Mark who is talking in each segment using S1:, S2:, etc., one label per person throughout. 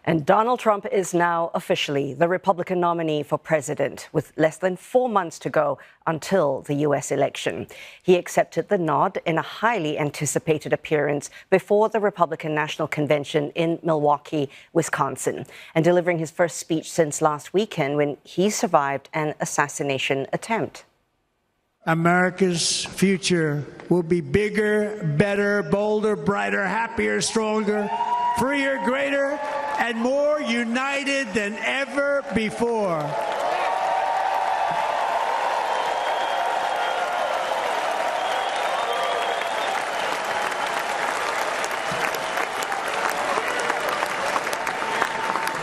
S1: And Donald Trump is now officially the Republican nominee for president, with less than 4 months to go until the U.S. election. He accepted the nod in a highly anticipated appearance before the Republican National Convention in Milwaukee, Wisconsin, and delivering his first speech since last weekend when he survived an assassination attempt.
S2: America's future will be bigger, better, bolder, brighter, happier, stronger, freer, greater, and more united than ever before.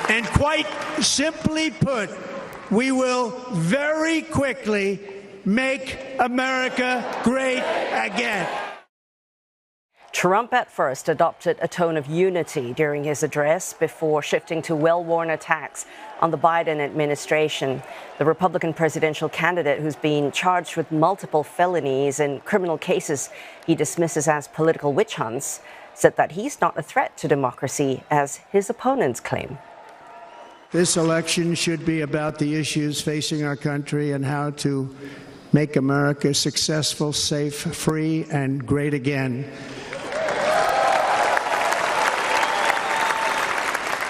S2: And quite simply put, we will very quickly make America great again.
S1: Trump at first adopted a tone of unity during his address before shifting to well-worn attacks on the Biden administration. The Republican presidential candidate, who's been charged with multiple felonies and criminal cases he dismisses as political witch hunts, said that he's not a threat to democracy, as his opponents claim.
S2: This election should be about the issues facing our country and how to make America successful, safe, free, and great again.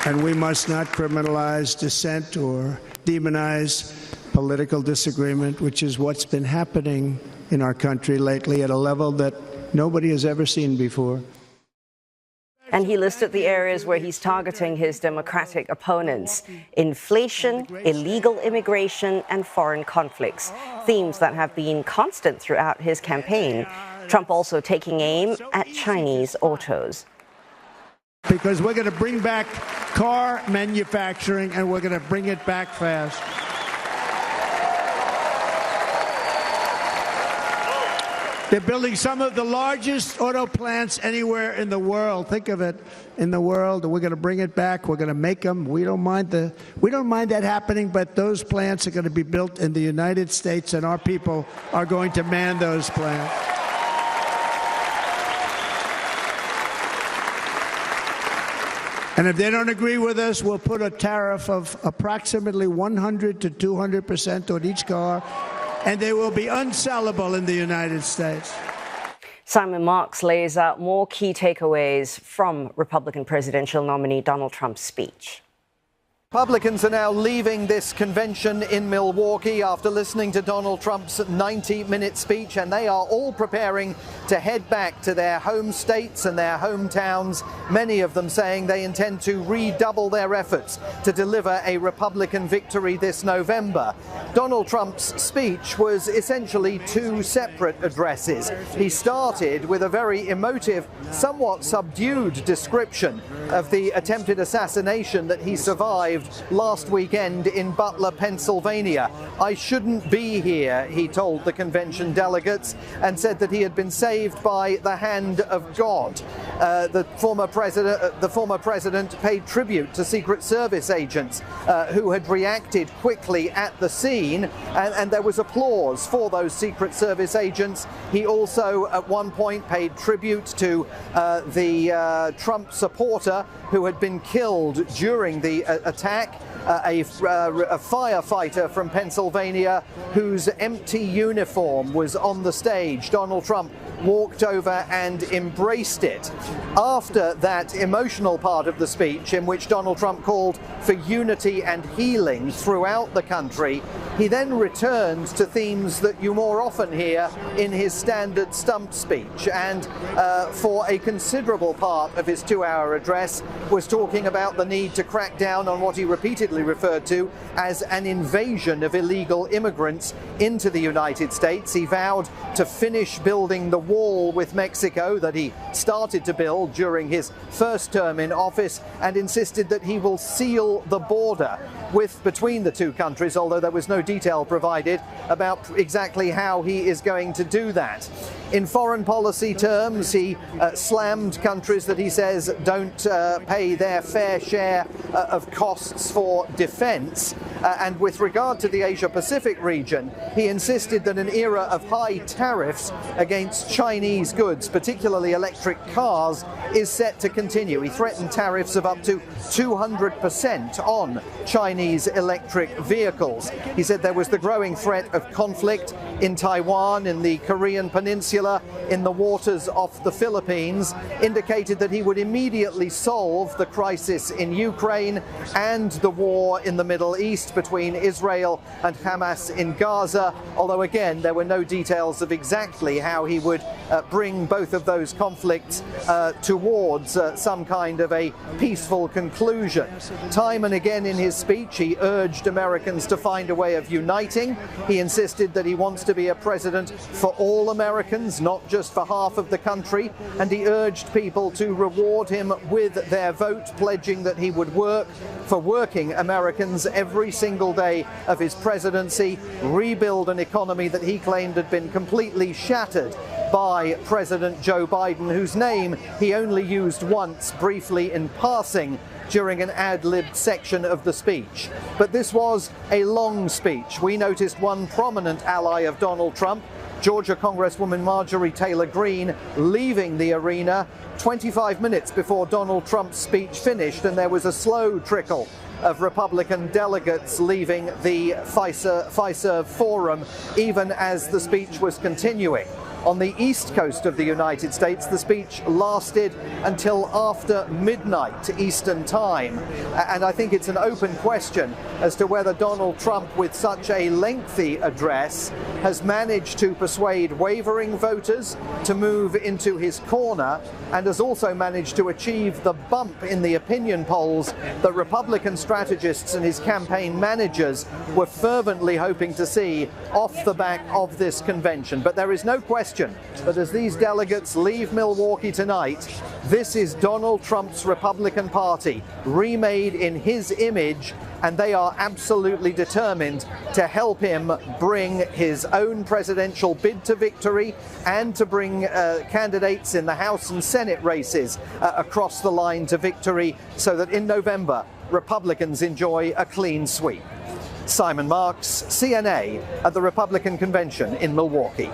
S2: And we must not criminalize dissent or demonize political disagreement, which is what's been happening in our country lately at a level that nobody has ever seen before.
S1: And he listed the areas where he's targeting his Democratic opponents: inflation, illegal immigration, and foreign conflicts, themes that have been constant throughout his campaign. Trump also taking aim at Chinese autos.
S2: Because we're going to bring back car manufacturing, and we're going to bring it back fast. They're building some of the largest auto plants anywhere in the world. Think of it, in the world. We're going to bring it back. We're going to make them. We don't mind that happening, but those plants are going to be built in the United States, and our people are going to man those plants. And if they don't agree with us, we'll put a tariff of approximately 100 to 200% on each car, and they will be unsellable in the United States.
S1: Simon Marks lays out more key takeaways from Republican presidential nominee Donald Trump's speech.
S3: Republicans are now leaving this convention in Milwaukee after listening to Donald Trump's 90-minute speech, and they are all preparing to head back to their home states and their hometowns, many of them saying they intend to redouble their efforts to deliver a Republican victory this November. Donald Trump's speech was essentially two separate addresses. He started with a very emotive, somewhat subdued description of the attempted assassination that he survived last weekend in Butler, Pennsylvania. "I shouldn't be here," he told the convention delegates, and said that he had been saved by the hand of God. The former president paid tribute to Secret Service agents who had reacted quickly at the scene, and there was applause for those Secret Service agents. He also at one point paid tribute to the Trump supporter who had been killed during the attack, a firefighter from Pennsylvania whose empty uniform was on the stage. Donald Trump walked over and embraced it. After that emotional part of the speech, in which Donald Trump called for unity and healing throughout the country, he then returned to themes that you more often hear in his standard stump speech, and for a considerable part of his 2-hour address was talking about the need to crack down on what he repeatedly referred to as an invasion of illegal immigrants into the United States. He vowed to finish building the wall with Mexico that he started to build during his first term in office, and insisted that he will seal the border between the two countries, although there was no detail provided about exactly how he is going to do that. In foreign policy terms, he slammed countries that he says don't pay their fair share of costs for defense, And with regard to the Asia-Pacific region, he insisted that an era of high tariffs against Chinese goods, particularly electric cars, is set to continue. He threatened tariffs of up to 200% on Chinese electric vehicles. He said there was the growing threat of conflict in Taiwan, in the Korean Peninsula, in the waters off the Philippines, indicated that he would immediately solve the crisis in Ukraine and the war in the Middle East between Israel and Hamas in Gaza, although again there were no details of exactly how he would bring both of those conflicts towards some kind of a peaceful conclusion. Time and again in his speech he urged Americans to find a way of uniting. He insisted that he wants to be a president for all Americans, not just for half of the country, and he urged people to reward him with their vote, pledging that he would work for working Americans every single day of his presidency, rebuild an economy that he claimed had been completely shattered by President Joe Biden, whose name he only used once briefly in passing during an ad-libbed section of the speech. But this was a long speech. We noticed one prominent ally of Donald Trump, Georgia Congresswoman Marjorie Taylor Greene, leaving the arena 25 minutes before Donald Trump's speech finished, and there was a slow trickle of Republican delegates leaving the Fiserv Forum even as the speech was continuing. On the east coast of the United States, the speech lasted until after midnight Eastern time. And I think it's an open question as to whether Donald Trump, with such a lengthy address, has managed to persuade wavering voters to move into his corner, and has also managed to achieve the bump in the opinion polls that Republican strategists and his campaign managers were fervently hoping to see off the back of this convention. But there is no question that as these delegates leave Milwaukee tonight, this is Donald Trump's Republican Party, remade in his image, and they are absolutely determined to help him bring his own presidential bid to victory and to bring candidates in the House and Senate races across the line to victory, so that in November, Republicans enjoy a clean sweep. Simon Marks, CNA, at the Republican Convention in Milwaukee.